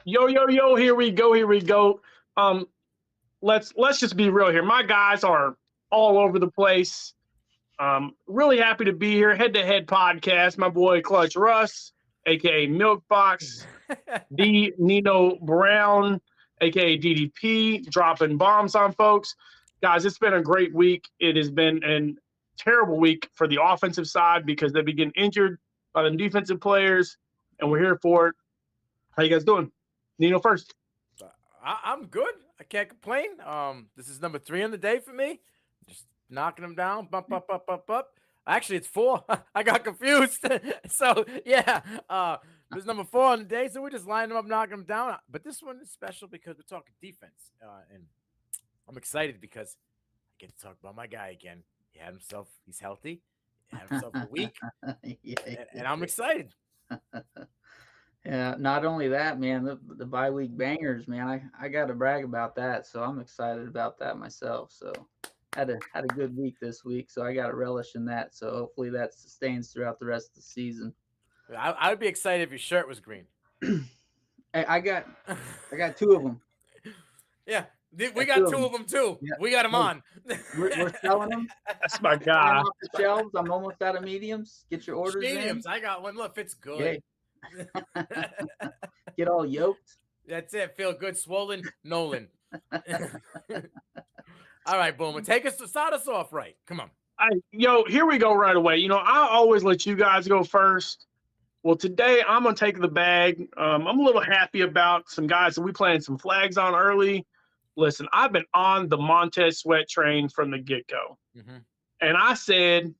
Yo, yo, yo, here we go, here we go. Um, let's just be real here. My guys are all over the place. Really happy to be here. Head to head podcast. My boy Clutch Russ, aka Milk Box, D Nino Brown, aka DDP, dropping bombs on folks. Guys, it's been a great week. It has been a terrible week for the offensive side because they've been getting injured by the defensive players, and we're here for it. How you guys doing? Nino first. I'm good. I can't complain. This is number 3 on the day for me. Just knocking them down. Bump, bump, bump, bump, bump. Actually, it's 4. I got confused. So, yeah. This is number 4 on the day. So, we're just lining them up, knocking them down. But this one is special because we're talking defense. And I'm excited because I get to talk about my guy again. He's healthy. He had himself a week. And I'm excited. Yeah, not only that, man, the bye week bangers, man. I got to brag about that, so I'm excited about that myself. So had a good week this week, so I got to relish in that. So hopefully that sustains throughout the rest of the season. I would be excited if your shirt was green. I got 2 of them. Yeah, we got 2 of them too. Yeah. We got them on. We're selling them. That's my guy. Off the shelves. I'm almost out of mediums. Get your orders mediums. in. I got one. Look, it's good. Get all yoked. That's it. Feel good, swollen, Nolan. All right, Boomer. Start us off right. Come on. Here we go right away. I always let you guys go first. Well, today I'm going to take the bag. I'm a little happy about some guys that we planted some flags on early. Listen, I've been on the Montez Sweat train from the get-go. Mm-hmm. And I said,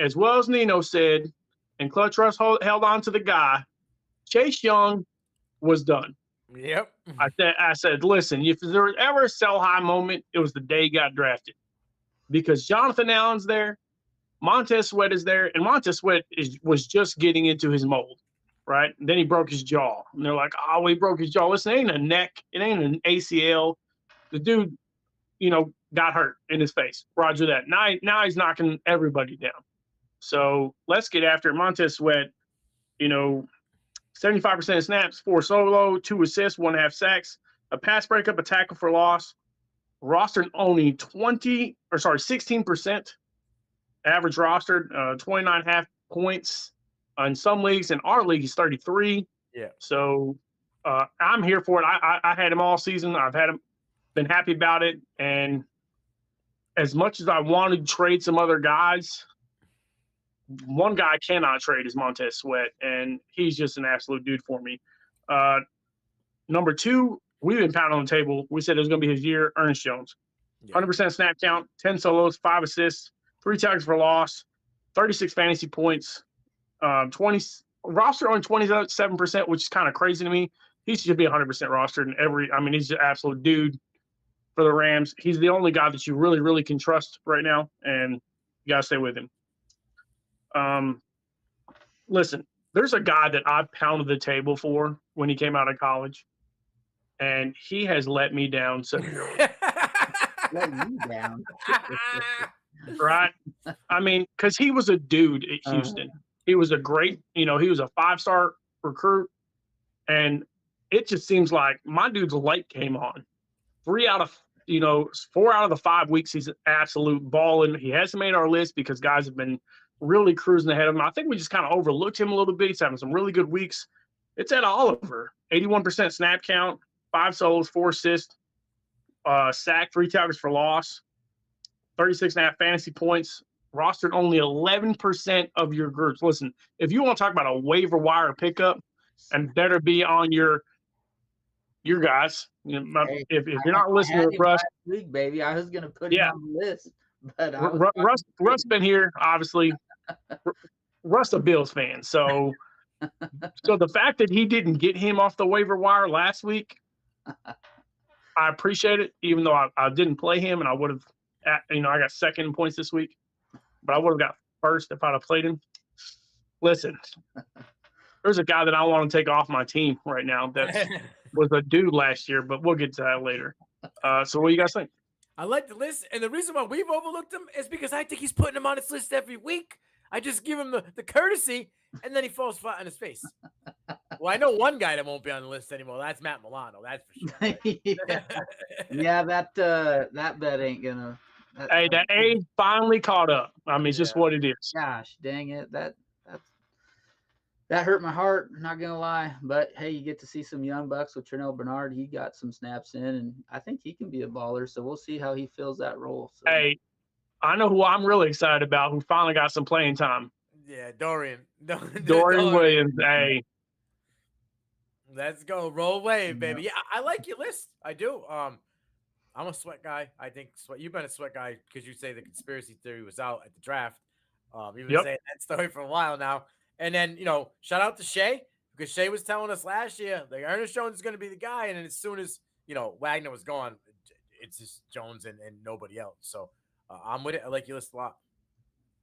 as well as Nino said, and Clutch Russ held on to the guy, Chase Young was done. Yep. I said, listen, if there was ever a sell high moment, it was the day he got drafted. Because Jonathan Allen's there, Montez Sweat is there, and Montez Sweat was just getting into his mold, right? And then he broke his jaw. And they're like, oh, he broke his jaw. Listen, it ain't a neck. It ain't an ACL. The dude, got hurt in his face. Roger that. Now he's knocking everybody down. So let's get after it. Montez Sweat, 75% of snaps, 4 solo, 2 assists, 1.5 sacks, a pass breakup, a tackle for loss. Rostered only 16%. Average rostered 29.5 points. In some leagues, in our league, he's 33. Yeah. So I'm here for it. I had him all season. I've had him, been happy about it. And as much as I wanted to trade some other guys, one guy I cannot trade is Montez Sweat, and he's just an absolute dude for me. Number 2, we've been pounding on the table. We said it was going to be his year, Ernest Jones. 100% snap count, 10 solos, 5 assists, 3 tackles for loss, 36 fantasy points, 20 roster on 27%, which is kind of crazy to me. He should be 100% rostered in he's an absolute dude for the Rams. He's the only guy that you really, really can trust right now, and you got to stay with him. Listen, there's a guy that I pounded the table for when he came out of college, and he has let me down severely. Let me down. Right? Because he was a dude at Houston. He was a great, he was a 5-star recruit, and it just seems like my dude's light came on. 4 out of the 5 weeks, he's an absolute balling. He hasn't made our list because guys have been really cruising ahead of him. I think we just kind of overlooked him a little bit. He's having some really good weeks. It's at Oliver. 81% snap count, 5 solos, 4 assists, sack, 3 tackles for loss, 36.5 fantasy points, rostered only 11% of your groups. Listen, if you want to talk about a waiver wire pickup, and better be on your guys. If you're not listening to Russ, week, baby, I was going to put him on the list. But Russ been here, obviously. Russ a Bills fan, so the fact that he didn't get him off the waiver wire last week, I appreciate it. Even though I didn't play him, and I would have, I got second in points this week, but I would have got first if I'd have played him. Listen, there's a guy that I want to take off my team right now that was a dude last year, but we'll get to that later. So what do you guys think? I like the list, and the reason why we've overlooked him is because I think he's putting him on his list every week. I just give him the courtesy, and then he falls flat on his face. Well, I know one guy that won't be on the list anymore. That's Matt Milano. That's for sure. Yeah, that bet ain't gonna. Hey, the A finally caught up. I mean, it's just what it is. Gosh, dang it! That hurt my heart. Not gonna lie, but hey, you get to see some young bucks with Ternell Bernard. He got some snaps in, and I think he can be a baller. So we'll see how he fills that role. So. Hey, I know who I'm really excited about. Who finally got some playing time? Yeah, Dorian. Dorian Williams. Hey, let's go. Roll wave, baby. Yeah, I like your list. I do. I'm a sweat guy. I think you've been a sweat guy because you say the conspiracy theory was out at the draft. You've been saying that story for a while now. And then, shout out to Shea, because Shea was telling us last year that Ernest Jones is going to be the guy. And then as soon as, Wagner was gone, it's just Jones and nobody else. So I'm with it. I like your list a lot.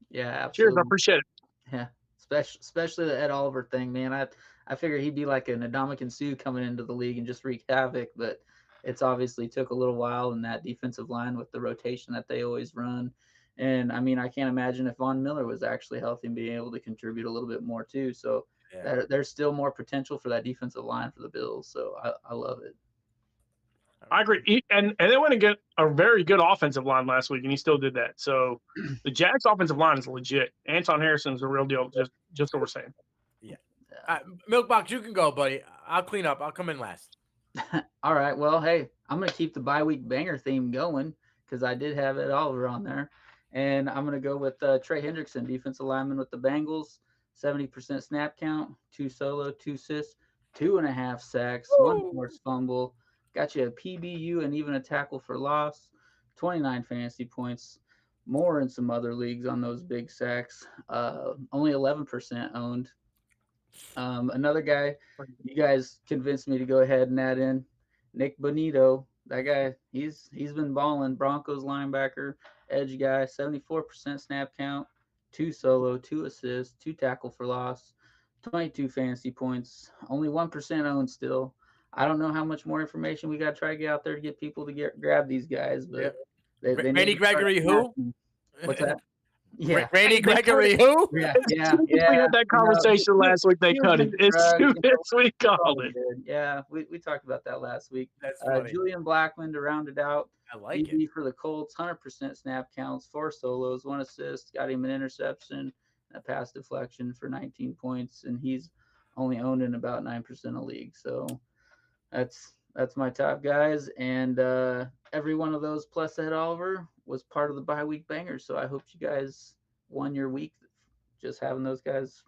Yeah, absolutely. Cheers. I appreciate it. Yeah, especially the Ed Oliver thing, man. I figured he'd be like an Ndamukong Suh coming into the league and just wreak havoc, but it's obviously took a little while in that defensive line with the rotation that they always run. And I mean, I can't imagine if Von Miller was actually healthy and being able to contribute a little bit more too. So there's still more potential for that defensive line for the Bills. So I love it. I agree. And they went and get a very good offensive line last week, and he still did that. So the Jags offensive line is legit. Anton Harrison's the real deal, just what we're saying. Yeah. Milkbox, you can go, buddy. I'll clean up. I'll come in last. All right. Well, hey, I'm going to keep the bye week banger theme going because I did have Ed Oliver on there. And I'm going to go with Trey Hendrickson, defensive lineman with the Bengals, 70% snap count, 2 solo, 2 assists, 2.5 sacks, 1 forced fumble. Got you a PBU and even a tackle for loss, 29 fantasy points, more in some other leagues on those big sacks. Only 11% owned. Another guy, you guys convinced me to go ahead and add in Nick Bonito. That guy, he's been balling. Broncos linebacker, edge guy, 74% snap count, 2 solo, 2 assists, 2 tackle for loss, 22 fantasy points, only 1% owned still. I don't know how much more information we got to try to get out there to get people to grab these guys, but they Randy Gregory, who? What's that? Yeah, Randy Gregory, who? Yeah. We had that conversation last week. They cut it. It's soon as we called it. Yeah, we talked about that last week. That's funny. Julian Blackman to round it out. I like DB it. for the Colts, 100% snap counts, 4 solos, 1 assist, got him an interception, a pass deflection for 19 points, and he's only owned in about 9% of league. So that's my top guys, and every one of those plus Ed Oliver was part of the bye week bangers. So I hope you guys won your week just having those guys.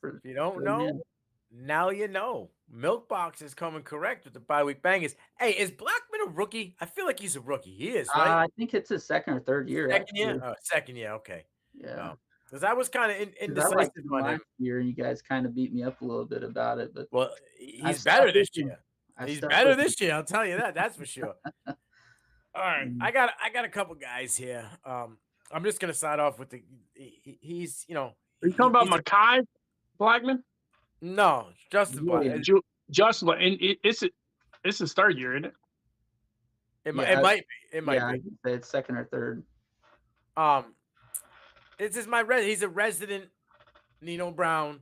If you don't know, now you know. Milkbox is coming correct with the bye week bangers. Hey, is Blackman a rookie? I feel like he's a rookie. He is, right? I think it's his second or third year. Second year? Oh, second year. Okay. Yeah. Because I was kind of indecisive on him last year, and you guys kind of beat me up a little bit about it. But he's better this year. He's better this year. I'll tell you that. That's for sure. All right, I got a couple guys here. I'm just gonna start off with he's Are you talking about Mekhi Blackman? No, Justin Blackman. Justin, and it's his third year, isn't it? It might be. It might be. It's second or third. This is he's a resident Nino Brown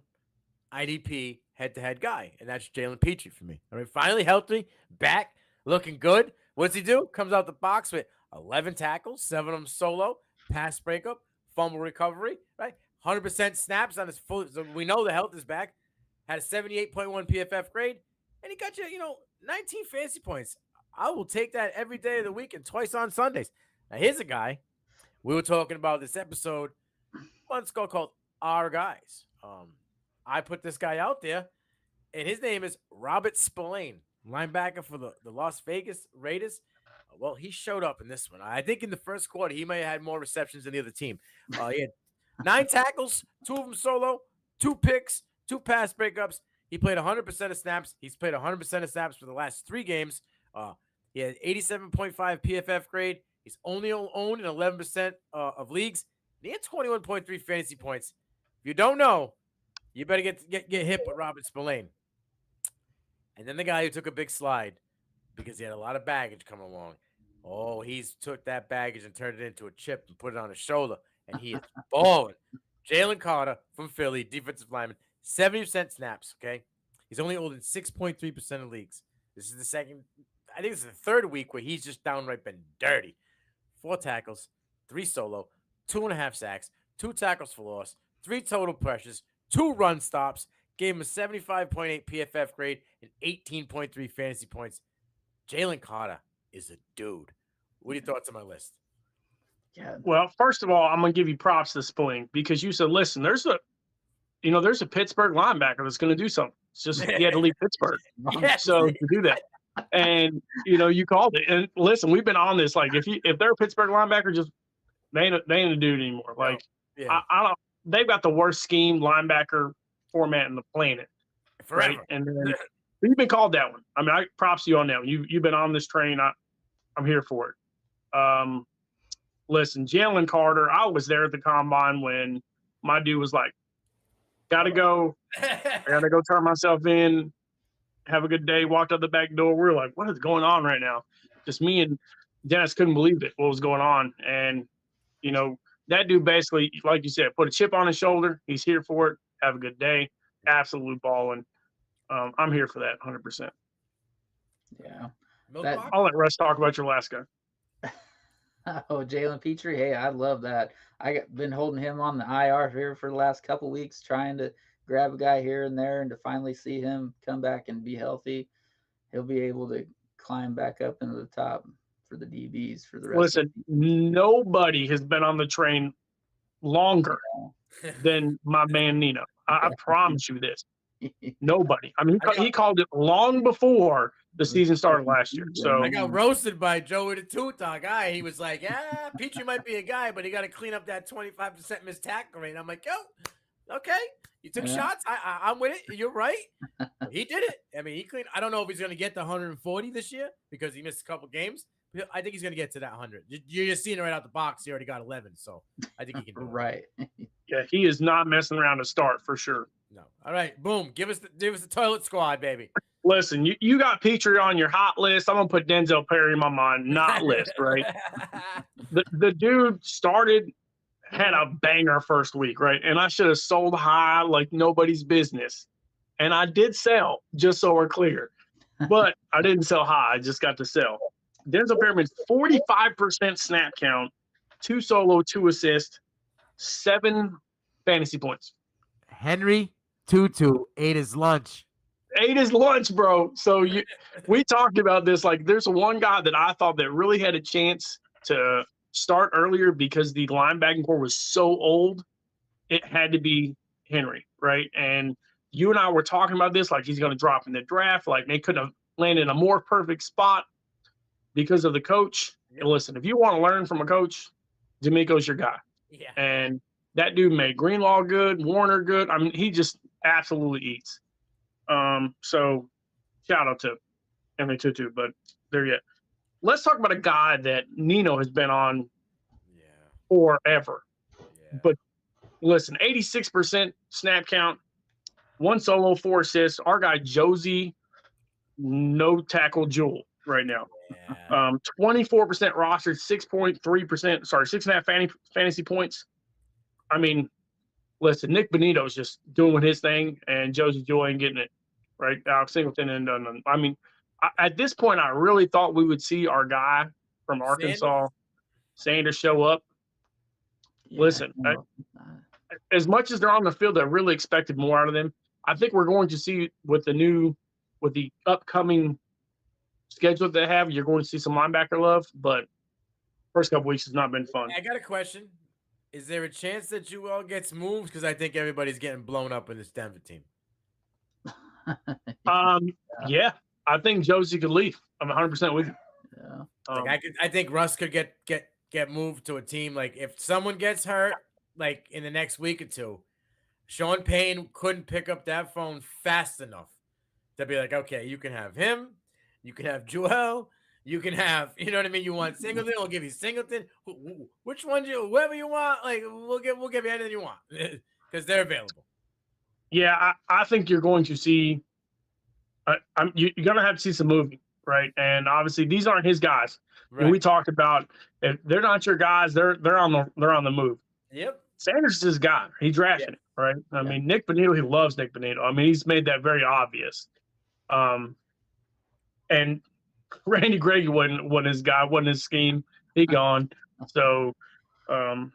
IDP head-to-head guy, and that's Jalen Petrie for me. I mean, finally healthy, back, looking good. What's he do? Comes out the box with 11 tackles, 7 of them solo, pass breakup, fumble recovery, right? 100% snaps on his full. So we know the health is back. Had a 78.1 PFF grade, and he got you, 19 fantasy points. I will take that every day of the week and twice on Sundays. Now, here's a guy we were talking about this episode months ago called Our Guys. I put this guy out there, and his name is Robert Spillane, linebacker for the Las Vegas Raiders. Well, he showed up in this one. I think in the first quarter, he may have had more receptions than the other team. He had 9 tackles, 2 of them solo, 2 picks, 2 pass breakups. He played 100% of snaps. He's played 100% of snaps for the last 3 games. He had 87.5 PFF grade. He's only owned in 11% of leagues. He had 21.3 fantasy points. If you don't know, you better get hit with Robert Spillane. And then the guy who took a big slide because he had a lot of baggage coming along. Oh, he's took that baggage and turned it into a chip and put it on his shoulder, and he is balling. Jalen Carter from Philly, defensive lineman, 70% snaps, okay? He's only owned in 6.3% of leagues. This is the second, I think this is the third week where he's just downright been dirty. 4 tackles, 3 solo, 2.5 sacks, 2 tackles for loss, 3 total pressures, 2 run stops, gave him a 75.8 PFF grade and 18.3 fantasy points. Jalen Carter is a dude. What are your thoughts on my list? Yeah. Well, first of all, I'm going to give you props to Spling because you said, listen, there's a Pittsburgh linebacker that's going to do something. It's just he had to leave Pittsburgh. Yes. So to do that. And, you called it. And listen, we've been on this. Like, if they're a Pittsburgh linebacker, just they ain't a dude anymore. Like, Yeah. I don't – they've got the worst scheme linebacker format in the planet. Forever. Right? And then you've been called that one. I mean, I props to you on that one. You've been on this train. I'm here for it. Listen, Jalen Carter, I was there at the combine when my dude was like, gotta go. I gotta go turn myself in. Have a good day. Walked out the back door. We were like, what is going on right now? Just me and Dennis couldn't believe it, what was going on. And, that dude basically, like you said, put a chip on his shoulder. He's here for it. Have a good day. Absolute balling. I'm here for that 100%. Yeah. I'll let Russ talk about your last guy. Oh, Jalen Petrie. Hey, I love that. Been holding him on the IR here for the last couple weeks, trying to grab a guy here and there, and to finally see him come back and be healthy. He'll be able to climb back up into the top for the DBs for the rest. Listen, nobody has been on the train longer than my man Nino. I promise you this. Nobody. I mean, he called it long before the season started last year. So I got roasted by Joey the Two-Talk guy. He was like, yeah, Petrie might be a guy, but he got to clean up that 25% missed tackle rate. I'm like, yo, okay. You took shots. I'm with it. You're right. He did it. I mean, he cleaned. I don't know if he's going to get to 140 this year because he missed a couple games. I think he's going to get to that 100. You're just seeing it right out the box. He already got 11, so I think he can do it. Right. Yeah, he is not messing around to start for sure. No. All right, boom. Give us the toilet squad, baby. Listen, you got Petrie on your hot list. I'm gonna put Denzel Perry in my mind, not list, right? The dude had a banger first week, right? And I should have sold high like nobody's business. And I did sell, just so we're clear. But I didn't sell high. I just got to sell. Denzel Perryman's 45% snap count, 2 solo, 2 assists, 7 fantasy points. Henry Tutu ate his lunch. Ate his lunch, bro. So we talked about this. Like, there's one guy that I thought that really had a chance to start earlier because the linebacking core was so old. It had to be Henry, right? And you and I were talking about this, like he's going to drop in the draft. Like they couldn't have landed in a more perfect spot because of the coach. Yep. And listen, if you want to learn from a coach, D'Amico's your guy. Yeah. And that dude made Greenlaw good, Warner good. I mean, he just absolutely eats. So shout out to Henry Tutu, but there you go. Let's talk about a guy that Nino has been on forever. Yeah. But listen, 86% snap count, 1 solo, 4 assists. Our guy Josie, no tackle Jewel right now. Yeah. 24% rostered, 6.5 fantasy points. I mean, listen, Nick Benito's just doing his thing, and Josie Jewel ain't getting it, right? Alex Singleton and I mean, at this point, I really thought we would see our guy from Arkansas, Sanders, show up. Yeah. Listen, as much as they're on the field, I really expected more out of them. I think we're going to see with the upcoming schedule they have, you're going to see some linebacker love, but first couple weeks has not been fun. I got a question. Is there a chance that Jewel gets moved? Because I think everybody's getting blown up in this Denver team. Yeah, I think Josie could leave. I'm 100% with you. Yeah. I think Russ could get moved to a team. Like if someone gets hurt, like in the next week or two, Sean Payne couldn't pick up that phone fast enough to be like, okay, you can have him, you can have Joel, you can have, you know what I mean? You want Singleton, we'll give you Singleton. Which one whoever you want, like we'll give you anything you want because they're available. Yeah, I think you're going to see. You're going to have to see some moving, right? And obviously, these aren't his guys. Right. And we talked about if they're not your guys, they're on the move. Yep. Sanders is his guy. He drafted it, right? I mean, Nick Bonito, he loves Nick Bonito. I mean, he's made that very obvious. And Randy Gregg wasn't his guy, wasn't his scheme. He gone. So I'm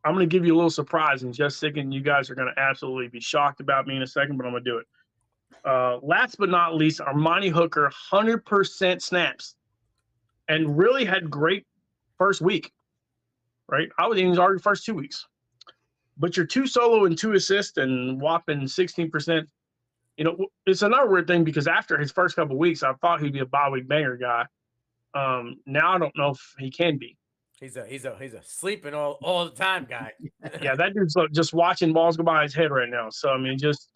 going to give you a little surprise, and just thinking you guys are going to absolutely be shocked about me in a second, but I'm going to do it. Last but not least, Armani Hooker, 100% snaps, and really had great first week, right? I would even argue first 2 weeks. But your 2 solo and 2 assists and whopping 16%, you know, it's another weird thing because after his first couple of weeks, I thought he'd be a bye week banger guy. Now I don't know if he can be. He's a sleeping all the time guy. Yeah, that dude's just watching balls go by his head right now. So I mean, just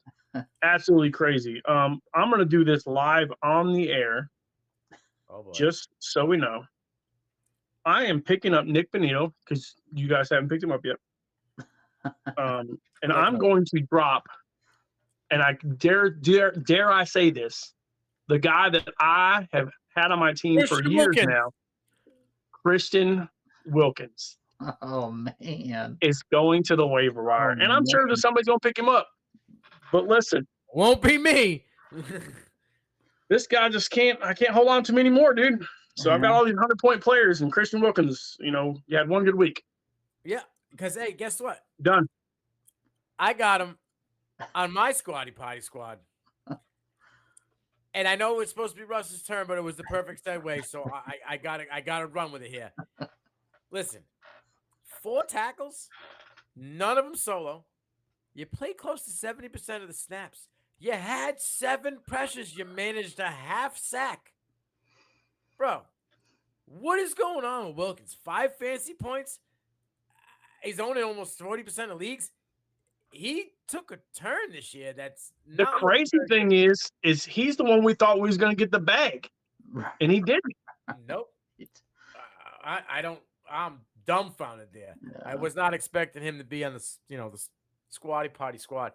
absolutely crazy. I'm gonna do this live on the air, just so we know. I am picking up Nick Bonito because you guys haven't picked him up yet. And I'm going to drop, and I dare I say this, the guy that I have had on my team for years now, Christian Wilkins. Oh man, is going to the waiver wire, and I'm sure that somebody's gonna pick him up. But listen, won't be me. This guy just can't. I can't hold on to him anymore, dude. So I've got all these 100-point players, and Christian Wilkins. You know, you had one good week. Yeah, because hey, guess what? Done. I got him on my squatty potty squad. And I know it's supposed to be Russ's turn, but it was the perfect segue, so I gotta run with it here. Listen, 4 tackles, none of them solo. You played close to 70% of the snaps. You had 7 pressures. You managed a half sack. Bro, what is going on with Wilkins? 5 fantasy points. He's owning almost 40% of leagues. He took a turn this year. That's the crazy thing is he's the one we thought was going to get the bag, and he didn't. Nope. I'm dumbfounded there. Yeah. I was not expecting him to be on the squatty potty squad.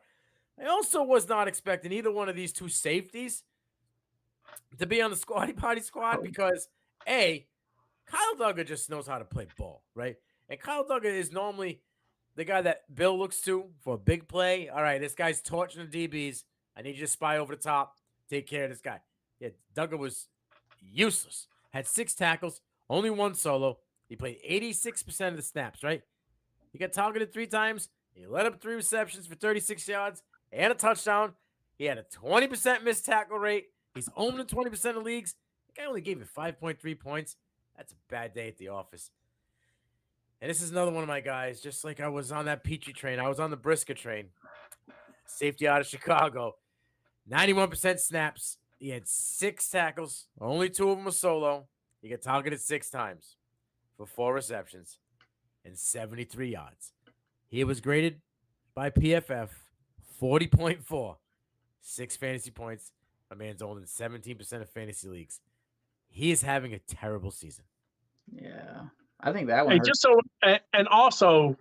I also was not expecting either one of these 2 safeties to be on the squatty potty squad because Kyle Duggar just knows how to play ball, right? And Kyle Duggar is normally the guy that Bill looks to for a big play. All right, this guy's torching the DBs. I need you to spy over the top. Take care of this guy. Yeah, Duggar was useless. Had 6 tackles, only 1 solo. He played 86% of the snaps, right? He got targeted 3 times. He led up 3 receptions for 36 yards and a touchdown. He had a 20% missed tackle rate. He's owned in 20% of leagues. The guy only gave you 5.3 points. That's a bad day at the office. And this is another one of my guys, just like I was on that Petrie train. I was on the Brisker train. Safety out of Chicago. 91% snaps. He had 6 tackles. Only 2 of them were solo. He got targeted 6 times for 4 receptions and 73 yards. He was graded by PFF 40.4. 6 fantasy points. My man's owned in 17% of fantasy leagues. He is having a terrible season. Yeah. I think that one. And just so, and also,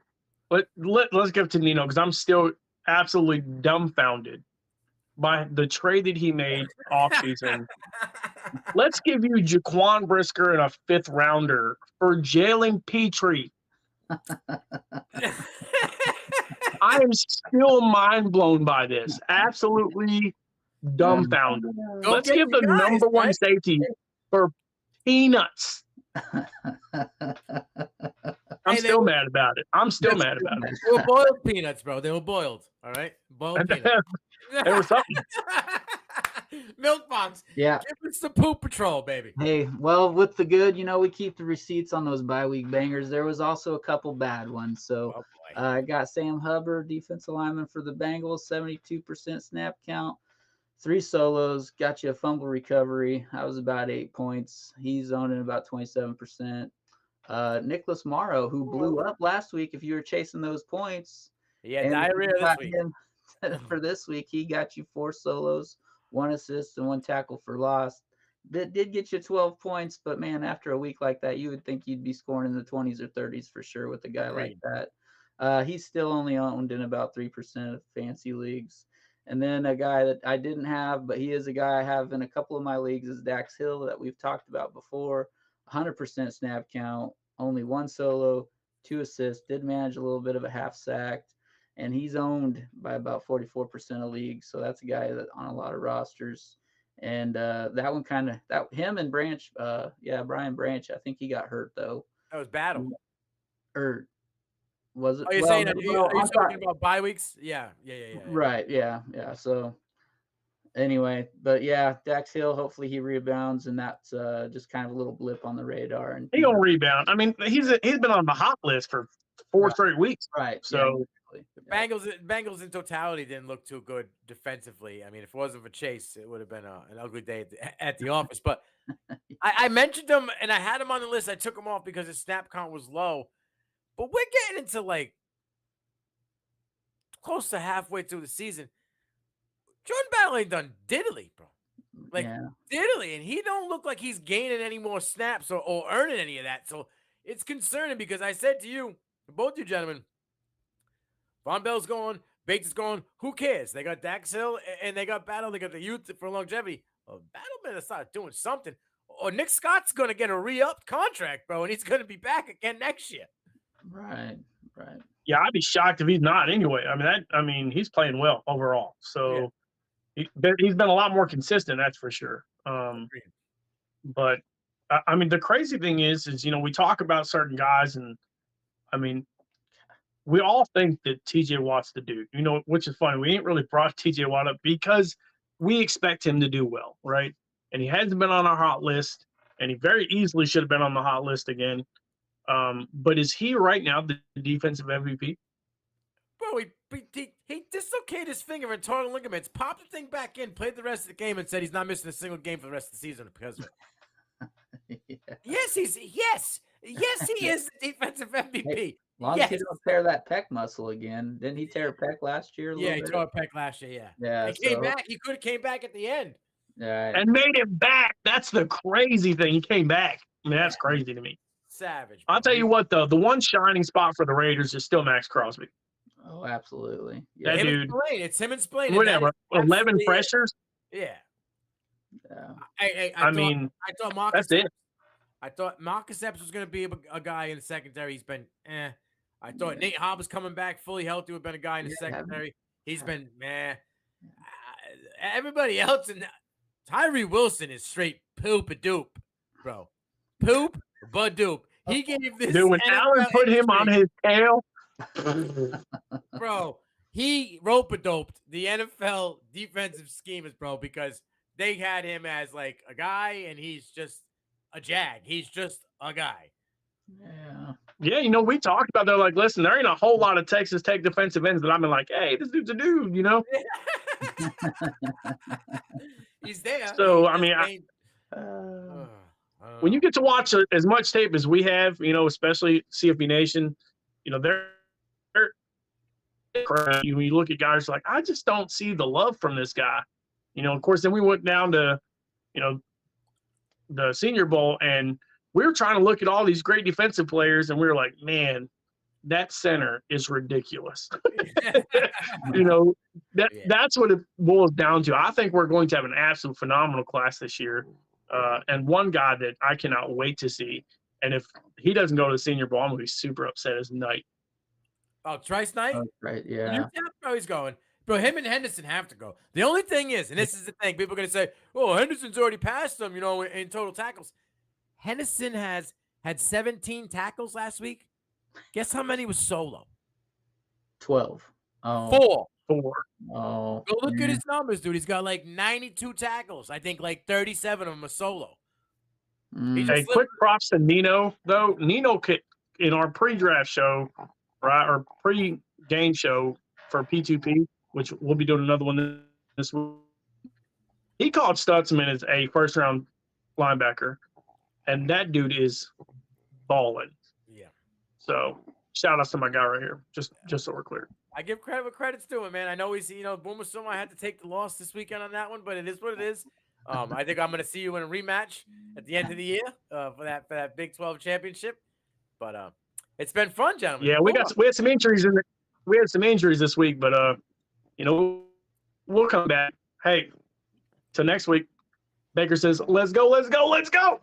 let's give it to Nino because I'm still absolutely dumbfounded by the trade that he made off season. Let's give you Jaquan Brisker and a 5th rounder for Jalen Petrie. I am still mind blown by this. Absolutely dumbfounded. Let's give the number 1 safety for peanuts. I'm still mad about it. They were boiled peanuts, bro. They were boiled. All right, boiled peanuts. There was something. Milk box. Yeah. Give us the poop patrol, baby. Hey, well, with the good, we keep the receipts on those bye week bangers. There was also a couple bad ones. So I got Sam Hubbard, defensive lineman for the Bengals, 72% snap count. 3 solos, got you a fumble recovery. That was about 8 points. He's owning about 27%. Nicholas Morrow, who blew up last week, if you were chasing those points. Yeah, diarrhea this week. For this week, he got you 4 solos, 1 assist, and 1 tackle for loss. That did get you 12 points, but man, after a week like that, you would think you'd be scoring in the 20s or 30s for sure with a guy like that. He's still only owned in about 3% of fantasy leagues. And then a guy that I didn't have, but he is a guy I have in a couple of my leagues, is Dax Hill that we've talked about before. 100% snap count, only 1 solo, 2 assists, did manage a little bit of a half sacked, and he's owned by about 44% of leagues. So that's a guy that on a lot of rosters. And that one him and Branch, Brian Branch, I think he got hurt though. That was Battle. Or was it? Oh, you're saying are you talking about bye weeks? Yeah. Right, yeah. So anyway, but yeah, Dax Hill, hopefully he rebounds, and that's just kind of a little blip on the radar. And he gonna rebound. I mean, he's been on the hot list for 4 straight weeks. Right. So Bengals in totality didn't look too good defensively. I mean, if it wasn't for Chase, it would have been an ugly day at the office. But I mentioned him, and I had him on the list. I took him off because his snap count was low. But we're getting into like close to halfway through the season. Jordan Battle ain't done diddly, bro. Diddly, and he don't look like he's gaining any more snaps or earning any of that. So it's concerning because I said to you, both you gentlemen, Von Bell's gone, Bates is gone. Who cares? They got Dax Hill and they got Battle. They got the youth for longevity. Well, Battle better start doing something. Or Nick Scott's going to get a re-upped contract, bro, and he's going to be back again next year. Right. Yeah, I'd be shocked if he's not anyway. I mean, he's playing well overall. So he's been a lot more consistent, that's for sure. But I mean, the crazy thing is, we talk about certain guys, and I mean, we all think that TJ Watt's the dude, which is funny. We ain't really brought TJ Watt up because we expect him to do well, right? And he hasn't been on our hot list, and he very easily should have been on the hot list again. But is he right now the defensive MVP? Bro, he dislocated his finger and torn ligaments, popped the thing back in, played the rest of the game, and said he's not missing a single game for the rest of the season because of it. Yes, he is the defensive MVP. Hey, as long as he don't tear that pec muscle again. Didn't he tear a pec last year? He tore a pec last year. Yeah. He came back. He could have came back at the end. Yeah. And made it back. That's the crazy thing. He came back. I mean, that's crazy to me. Savage. I'll tell you what, though, the one shining spot for the Raiders is still Max Crosby. Oh, absolutely. Yeah. That dude. It's him and Splain. Whatever. 11 pressures. Yeah. Yeah. I thought Marcus. That's it. I thought Marcus Epps was going to be a guy in the secondary. He's been I thought Nate Hobbs coming back fully healthy would have been a guy in the secondary. He's been everybody else and Tyree Wilson is straight poop a doop, bro. Poop but doop. He gave this. Dude, when Allen put him on his tail, bro, he rope-a-doped the NFL defensive schemers, bro, because they had him as like a guy, and he's just a jag. He's just a guy. Yeah, we talked about that. Like, listen, there ain't a whole lot of Texas Tech defensive ends that I've been like, hey, this dude's a dude, He's there. So, I mean, when you get to watch as much tape as we have, especially CFB Nation, they're when you look at guys like, I just don't see the love from this guy. Of course, then we went down to, the Senior Bowl, and we were trying to look at all these great defensive players, and we were like, man, that center is ridiculous. That's what it boils down to. I think we're going to have an absolute phenomenal class this year. And one guy that I cannot wait to see, and if he doesn't go to the Senior Bowl, I'm going to be super upset, is Knight. Oh, Trice Knight? Oh, right, yeah. Oh, he's going. Bro, him and Henderson have to go. The only thing is, and this is the thing, people are going to say, oh, Henderson's already passed him, in total tackles. Henderson has had 17 tackles last week. Guess how many was solo? 12. Oh. 4. Oh. Go look at his numbers, dude. He's got like 92 tackles. I think like 37 of them are solo. Hey, quick props to Nino, though. Nino, in our pre-draft show, right, or pre-game show for P2P, which we'll be doing another one this week, he called Stutzman as a first-round linebacker, and that dude is balling. Yeah. So shout out to my guy right here, just so we're clear. I give credit where credit's due, man. I know he's, Boomer Suma, I had to take the loss this weekend on that one, but it is what it is. I think I'm going to see you in a rematch at the end of the year for that Big 12 championship. But it's been fun, gentlemen. Yeah, we had some injuries we had some injuries this week, but we'll come back. Hey, till next week. Baker says, "Let's go, let's go, let's go."